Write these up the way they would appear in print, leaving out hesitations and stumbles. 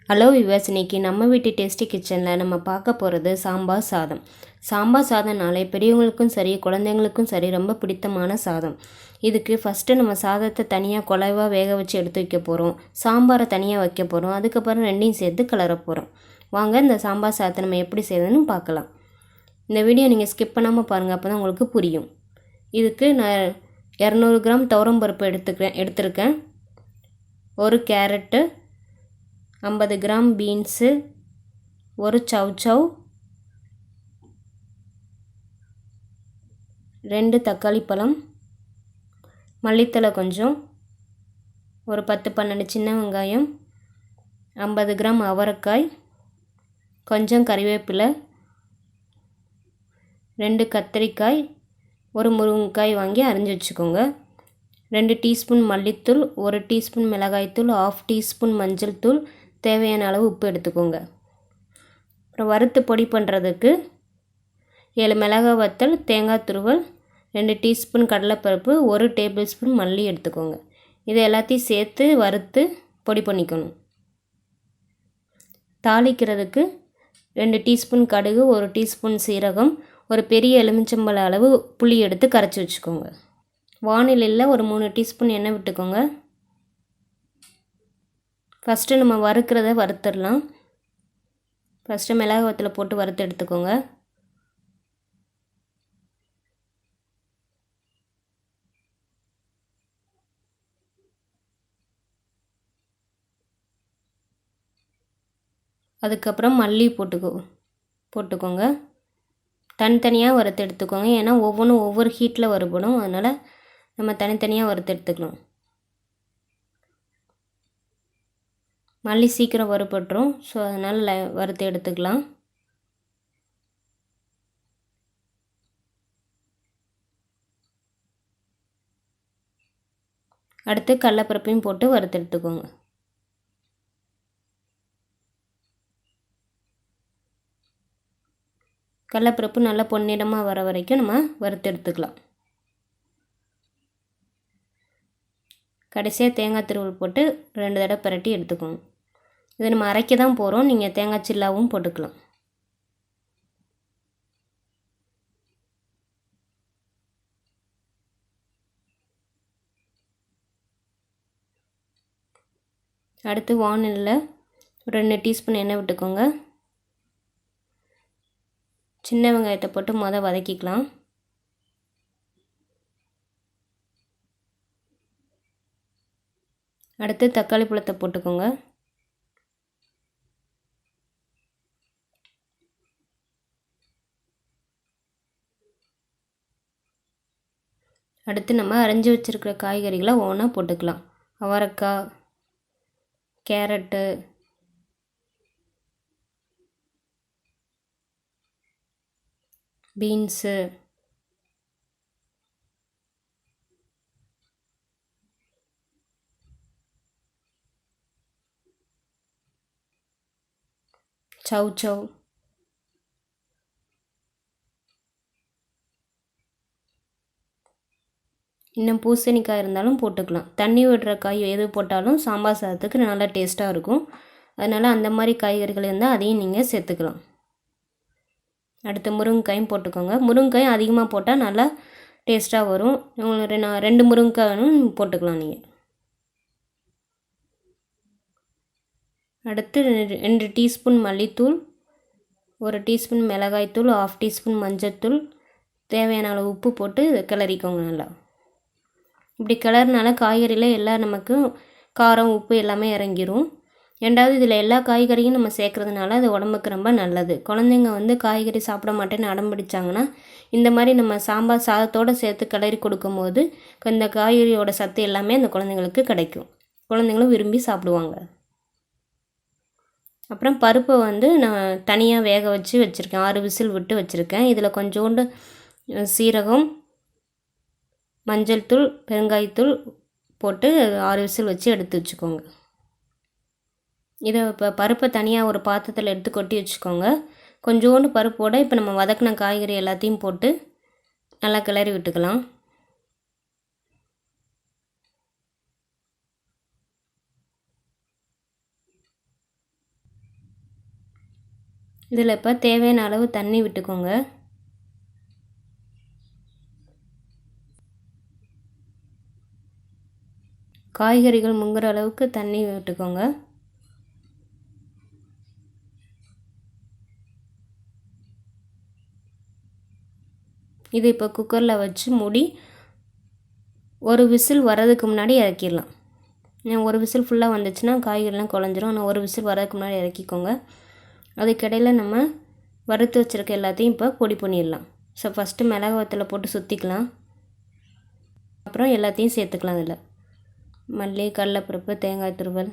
Hello viewers, இன்னைக்கு நம்ம வீட்டு டேஸ்டி கிச்சனில் நம்ம பார்க்க போகிறது சாம்பார் சாதம். சாம்பார் சாதம்னாலே பெரியவங்களுக்கும் சரி குழந்தைங்களுக்கும் சரி ரொம்ப பிடித்தமான சாதம். இதுக்கு ஃபஸ்ட்டு நம்ம சாதத்தை தனியாக குழைவாக வேக வச்சு எடுத்து வைக்க போகிறோம். சாம்பாரை தனியாக வைக்க போகிறோம். அதுக்கப்புறம் ரெண்டையும் சேர்த்து கிளற போகிறோம். வாங்க இந்த சாம்பார் சாதத்தை நம்ம எப்படி செய்யறதுன்னு பார்க்கலாம். இந்த வீடியோ நீங்கள் ஸ்கிப் பண்ணாமல் பாருங்கள், அப்போ தான் உங்களுக்கு புரியும். இதுக்கு நான் 200 கிராம் துவரம்பருப்பு எடுத்திருக்கேன். ஒரு கேரட்டு, 50 கிராம் பீன்ஸு, ஒரு சவ் 2 தக்காளி பழம், மல்லித்தழை கொஞ்சம், ஒரு 10-12 சின்ன வெங்காயம், 50 கிராம் அவரைக்காய், கொஞ்சம் கறிவேப்பிலை, 2 கத்திரிக்காய், ஒரு முருங்கைக்காய் வாங்கி அரிஞ்சு வச்சுக்கோங்க. 2 டீஸ்பூன் மல்லித்தூள், 1 டீஸ்பூன் மிளகாய்த்தூள், 1/2 டீஸ்பூன் மஞ்சள் தூள், தேவையான அளவு உப்பு எடுத்துக்கோங்க. அப்புறம் வறுத்து பொடி பண்ணுறதுக்கு 7 மிளகாய் வத்தல், தேங்காய் துருவல், 2 டீஸ்பூன் கடலைப்பருப்பு, 1 டேபிள் ஸ்பூன் மல்லி எடுத்துக்கோங்க. இதை எல்லாத்தையும் சேர்த்து வறுத்து பொடி பண்ணிக்கணும். தாளிக்கிறதுக்கு 2 டீஸ்பூன் கடுகு, 1 டீஸ்பூன் சீரகம், ஒரு பெரிய எலுமிச்சம்பழ அளவு புளி எடுத்து கரைச்சி வச்சுக்கோங்க. வானிலையில் ஒரு 3 டீஸ்பூன் எண்ணெய் விட்டுக்கோங்க. ஃபஸ்ட்டு நம்ம வறுக்கிறத வறுத்துடலாம். ஃபஸ்ட்டு மிளகாய் வத்தலை போட்டு வறுத்து எடுத்துக்கோங்க. அதுக்கப்புறம் மல்லி போட்டுக்கோங்க. தனித்தனியாக வறுத்து எடுத்துக்கோங்க. ஏன்னா ஒவ்வொன்றும் ஒவ்வொரு ஹீட்டில் வறுபடும், அதனால் நம்ம தனித்தனியாக வறுத்து எடுத்துக்கலாம். மல்லி சீக்கிரம் வறுபட்டுரும், ஸோ அதனால் வறுத்து எடுத்துக்கலாம். அடுத்து கடலைப்பருப்பையும் போட்டு வறுத்து எடுத்துக்கோங்க. கடலைப்பருப்பு நல்லா பொன்னிறமாக வர வரைக்கும் நம்ம வறுத்து எடுத்துக்கலாம். கடைசியாக தேங்காய் துருவல் போட்டு 2 தடவை பிரட்டி எடுத்துக்கோங்க. இதை நம்ம அரைக்க தான் போகிறோம், நீங்கள் தேங்காய் சில்லாவும் போட்டுக்கலாம். அடுத்து வானலில் 2 டீஸ்பூன் எண்ணெய் விட்டுக்கோங்க. சின்ன வெங்காயத்தை போட்டு வதக்கிக்கலாம். அடுத்து தக்காளி பழத்தை போட்டுக்கோங்க. அடுத்து நம்ம அரைஞ்சி வச்சுருக்கிற காய்கறிகளை ஒவ்வொன்றா போட்டுக்கலாம். அவரைக்காய், கேரட்டு, பீன்ஸு, சவ், இன்னும் பூசணிக்காய் இருந்தாலும் போட்டுக்கலாம். தண்ணி விடுற காய் எது போட்டாலும் சாம்பார் சாதத்துக்கு நல்லா டேஸ்ட்டாக இருக்கும். அதனால் அந்த மாதிரி காய்கறிகள் இருந்தால் அதையும் நீங்கள் சேர்த்துக்கலாம். அடுத்து முருங்கைக்காயும் போட்டுக்கோங்க. முருங்கைக்காயும் அதிகமாக போட்டால் நல்லா டேஸ்ட்டாக வரும். உங்களுக்கு 2 முருங்கைக்காயும் போட்டுக்கலாம் நீங்கள். அடுத்து 2 டீஸ்பூன் மல்லித்தூள், 1 டீஸ்பூன் மிளகாய்த்தூள், 1/2 டீஸ்பூன் மஞ்சள்தூள், தேவையான அளவு உப்பு போட்டு கிளறிக்கோங்க. நல்லா இப்படி கிளறினால காய்கறியில் எல்லாம் நமக்கு காரம் உப்பு எல்லாமே இறங்கிரும். ரெண்டாவது இதில் எல்லா காய்கறியும் நம்ம சேர்க்குறதுனால அது உடம்புக்கு ரொம்ப நல்லது. குழந்தைங்க காய்கறி சாப்பிட மாட்டேன்னு அடம் பிடிச்சாங்கன்னா இந்த மாதிரி நம்ம சாம்பார் சாதத்தோடு சேர்த்து கிளறி கொடுக்கும்போது இந்த காய்கறியோட சத்து எல்லாமே அந்த குழந்தைங்களுக்கு கிடைக்கும். குழந்தைங்களும் விரும்பி சாப்பிடுவாங்க. அப்புறம் பருப்பை நான் தனியாக வேக வச்சு வச்சுருக்கேன். 6 விசில் விட்டு வச்சுருக்கேன். இதில் கொஞ்சோண்டு சீரகம், மஞ்சள் தூள், பெருங்காயத்தூள் போட்டு 6 விசில் வச்சு எடுத்து வச்சுக்கோங்க. இதை இப்போ பருப்பை தனியாக ஒரு பாத்திரத்தில் எடுத்து கொட்டி வச்சுக்கோங்க. கொஞ்சோண்டு பருப்போடு இப்போ நம்ம வதக்கின காய்கறி எல்லாத்தையும் போட்டு நல்லா கிளறி விட்டுக்கலாம். இதில் இப்போ தேவையான அளவு தண்ணி விட்டுக்கோங்க. காய்கறிகள் முங்குற அளவுக்கு தண்ணி விட்டுக்கோங்க. இது இப்போ குக்கரில் வச்சு மூடி ஒரு விசில் வரதுக்கு முன்னாடி இறக்கிடலாம். ஒரு விசில் ஃபுல்லாக வந்துச்சுன்னா காய்கறிலாம் குழஞ்சிரும். ஆனால் ஒரு விசில் வரதுக்கு முன்னாடி இறக்கிக்கோங்க. அதுக்கிடையில் நம்ம வறுத்து வச்சுருக்க எல்லாத்தையும் இப்போ பொடி பண்ணிடலாம். ஸோ ஃபஸ்ட்டு மிளகு வத்தலை போட்டு சுற்றிக்கலாம். அப்புறம் எல்லாத்தையும் சேர்த்துக்கலாம். அதில் மல்லி, கடலைப்பருப்பு, தேங்காய் துருவல்,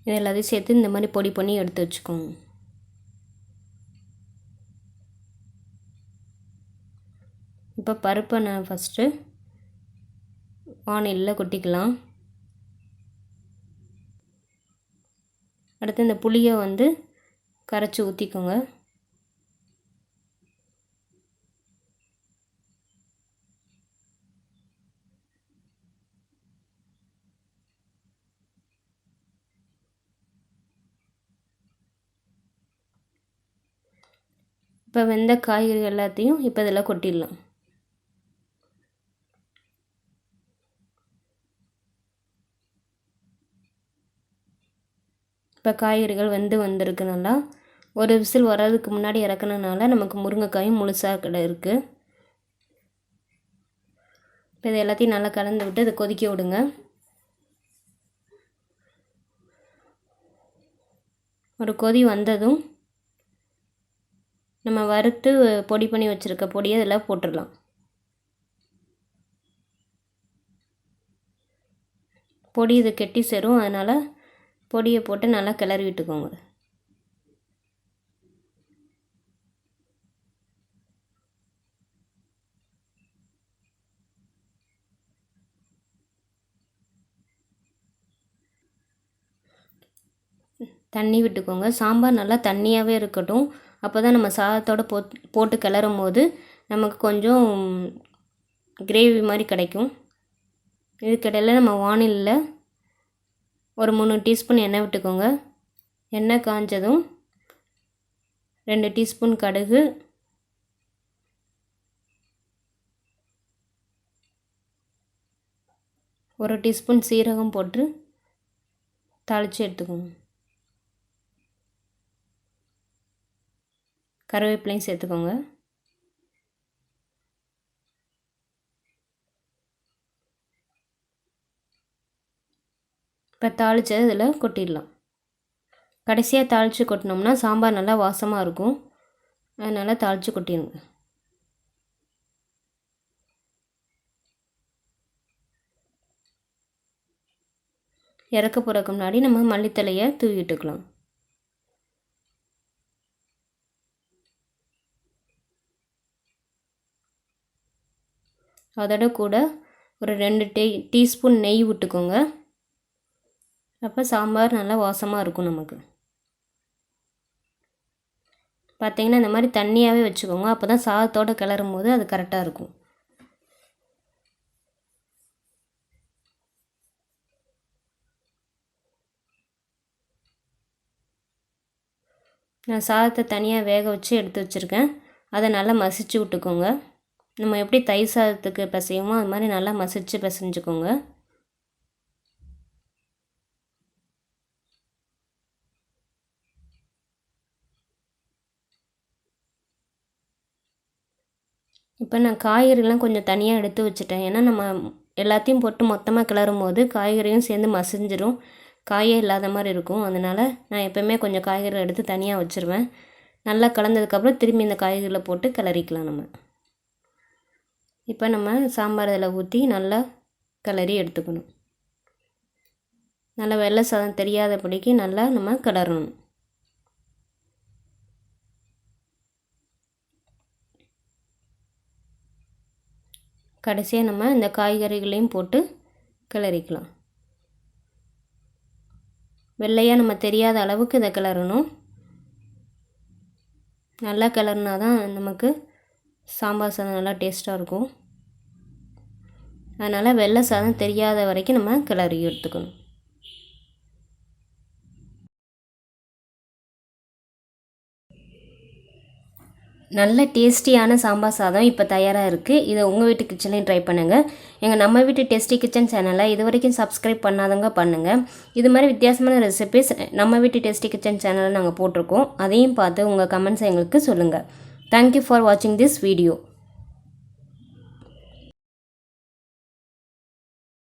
இது எல்லாத்தையும் சேர்த்து இந்த மாதிரி பொடி பண்ணி எடுத்து வச்சுக்கோங்க. இப்போ பருப்பை நான் ஃபஸ்ட்டு வாணலியில் கொட்டிக்கலாம். அடுத்து இந்த புளியை வந்து கரைச்சி ஊற்றிக்கோங்க. இப்போ வெந்த காய்கறி எல்லாத்தையும் இப்போ இதில் கொட்டிடலாம். இப்போ காய்கறிகள் வந்திருக்கு நல்லா. ஒரு விசில் வர்றதுக்கு முன்னாடி இறக்குனனால நமக்கு முருங்கைக்காயும் முழுசாக இருக்குது. இப்போ இது எல்லாத்தையும் நல்லா கலந்து விட்டு இதை கொதிக்க விடுங்க. ஒரு கொதி வந்ததும் நம்ம வறுத்து பொடி பண்ணி வச்சுருக்க பொடியை இதில் போட்டுடலாம். பொடி இது கெட்டி சேரும், அதனால் பொடியை போட்டு நல்லா கிளறி விட்டுக்கோங்க. தண்ணி விட்டுக்கோங்க. சாம்பார் நல்லா தண்ணியாகவே இருக்கட்டும். அப்போ தான் நம்ம சாதத்தோடு போட்டு கிளறும் போது நமக்கு கொஞ்சம் கிரேவி மாதிரி கிடைக்கும். இதுக்கிடையில் நம்ம வாணலியில் ஒரு 3 டீஸ்பூன் எண்ணெய் விட்டுக்கோங்க. எண்ணெய் காஞ்சதும் 2 டீஸ்பூன் கடுகு, 1 டீஸ்பூன் சீரகம் போட்டு தாளித்து எடுத்துக்கோங்க. கருவேப்பிலையும் சேர்த்துக்கோங்க. இப்போ தாளித்தது இதில் கொட்டிடலாம். கடைசியாக தாளித்து கொட்டினோம்னா சாம்பார் நல்லா வாசமாக இருக்கும். அதனால் தாளித்து கொட்டிடுங்க. இறக்க போகிறதுக்கு முன்னாடி நம்ம மல்லித்தலையை தூவிட்டுக்கலாம். அதோட கூட ஒரு 2 டீஸ்பூன் நெய் விட்டுக்கோங்க. அப்போ சாம்பார் நல்லா வாசமாக இருக்கும் நமக்கு. பார்த்திங்கன்னா இந்த மாதிரி தண்ணியாகவே வச்சுக்கோங்க. அப்போ தான் சாதத்தோடு கிளறும் போது அது கரெக்டாக இருக்கும். நான் சாதத்தை தனியாக வேக வச்சு எடுத்து வச்சுருக்கேன். அதை நல்லா மசிச்சு விட்டுக்கோங்க. நம்ம எப்படி தயிர் சாதத்துக்கு பிசையுமோ அது மாதிரி நல்லா மசிச்சு பிசைஞ்சுக்கோங்க. இப்போ நான் காய்கறிலாம் கொஞ்சம் தனியாக எடுத்து வச்சுட்டேன். ஏன்னா நம்ம எல்லாத்தையும் போட்டு மொத்தமாக கிளறும் போது காய்கறியும் சேர்ந்து மசிஞ்சிரும், காயே இல்லாத மாதிரி இருக்கும். அதனால் நான் எப்போவுமே கொஞ்சம் காய்கறி எடுத்து தனியாக வச்சுருவேன். நல்லா கலந்ததுக்கப்புறம் திரும்பி இந்த காய்கறிகளை போட்டு கிளறிக்கலாம் நம்ம. இப்போ நம்ம சாம்பார் இதில் ஊற்றி நல்லா கிளறி எடுத்துக்கணும். நல்லா வெள்ளை சாதம் தெரியாதபடிக்கு நல்லா நம்ம கிளறணும். கடைசியாக நம்ம இந்த காய்கறிகளையும் போட்டு கிளறிக்கலாம். வெள்ளையாக நம்ம தெரியாத அளவுக்கு இதை கிளறணும். நல்லா கிளறினா தான் நமக்கு சாம்பார் சாதம் நல்லா டேஸ்ட்டாக இருக்கும். அதனால் வெள்ளை சாதம் தெரியாத வரைக்கும் நம்ம கிளறி எடுத்துக்கணும். நல்ல டேஸ்டியான சாம்பார் சாதம் இப்போ தயாராக இருக்குது. இதை உங்கள் வீட்டு கிச்சன்லையும் ட்ரை பண்ணுங்கள். எங்கள் நம்ம வீட்டு டேஸ்டி கிச்சன் சேனலை இது வரைக்கும் சப்ஸ்கிரைப் பண்ணாதவங்க பண்ணுங்கள். இது மாதிரி வித்தியாசமான ரெசிபிஸ் நம்ம வீட்டு டேஸ்டி கிச்சன் சேனலில் நாங்கள் போட்டிருக்கோம். அதையும் பார்த்து உங்கள் கமெண்ட்ஸை எங்களுக்கு சொல்லுங்கள். தேங்க்யூ ஃபார் வாட்சிங் திஸ் வீடியோ.